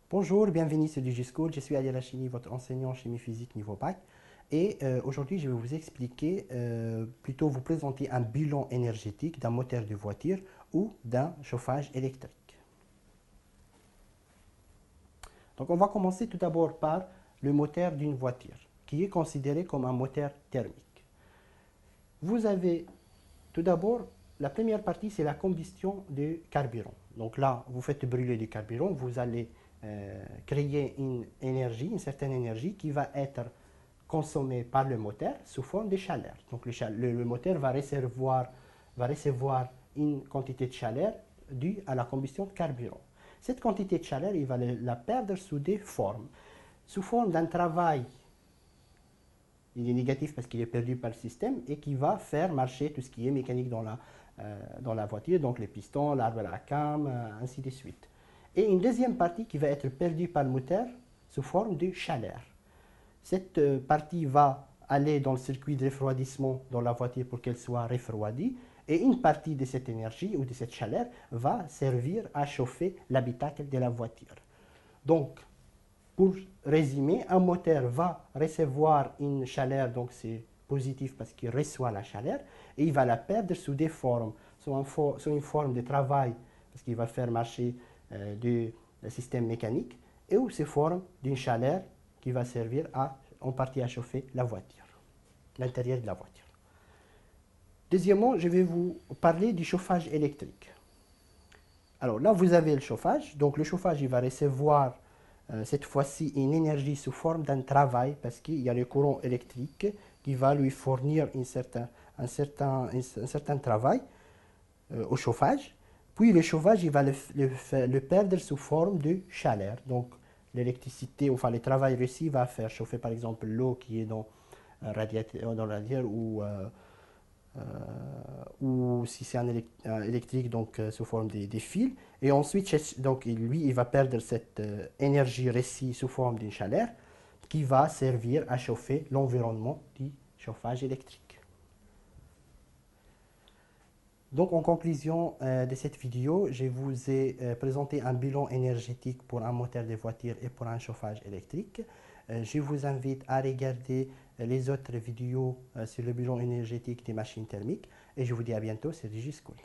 Bonjour, bienvenue sur DigiSchool. Je suis Ali Rachini, votre enseignant en chimie physique niveau bac. Et aujourd'hui, je vais vous expliquer, plutôt vous présenter un bilan énergétique d'un moteur de voiture ou d'un chauffage électrique. Donc, on va commencer tout d'abord par le moteur d'une voiture, qui est considéré comme un moteur thermique. Vous avez tout d'abord, la première partie, c'est la combustion du carburant. Donc là, vous faites brûler du carburant, vous allez créer une énergie, une certaine énergie qui va être consommée par le moteur sous forme de chaleur. Donc le moteur va recevoir une quantité de chaleur due à la combustion de carburant. Cette quantité de chaleur, il va la perdre sous des formes. Sous forme d'un travail, il est négatif parce qu'il est perdu par le système et qui va faire marcher tout ce qui est mécanique dans la voiture, donc les pistons, l'arbre à la cam, ainsi de suite. Et une deuxième partie qui va être perdue par le moteur sous forme de chaleur. Cette partie va aller dans le circuit de refroidissement dans la voiture pour qu'elle soit refroidie. Et une partie de cette énergie ou de cette chaleur va servir à chauffer l'habitacle de la voiture. Donc, pour résumer, un moteur va recevoir une chaleur, donc c'est positif parce qu'il reçoit la chaleur, et il va la perdre sous des formes, sous une forme de travail, parce qu'il va faire marcher du système mécanique, et sous forme d'une chaleur qui va servir en partie à chauffer la voiture, l'intérieur de la voiture. Deuxièmement, je vais vous parler du chauffage électrique. Alors là, vous avez le chauffage. Donc le chauffage, il va recevoir cette fois-ci une énergie sous forme d'un travail parce qu'il y a le courant électrique qui va lui fournir un certain travail au chauffage. Puis le chauffage, il va le perdre sous forme de chaleur. Donc l'électricité, enfin le travail réussi va faire chauffer par exemple l'eau qui est dans le radiateur ou si c'est un électrique, donc sous forme des fils. Et ensuite, donc, lui, il va perdre cette énergie récite sous forme d'une chaleur qui va servir à chauffer l'environnement du chauffage électrique. Donc en conclusion de cette vidéo, je vous ai présenté un bilan énergétique pour un moteur de voiture et pour un chauffage électrique. Je vous invite à regarder les autres vidéos sur le bilan énergétique des machines thermiques et je vous dis à bientôt sur DigiSchool.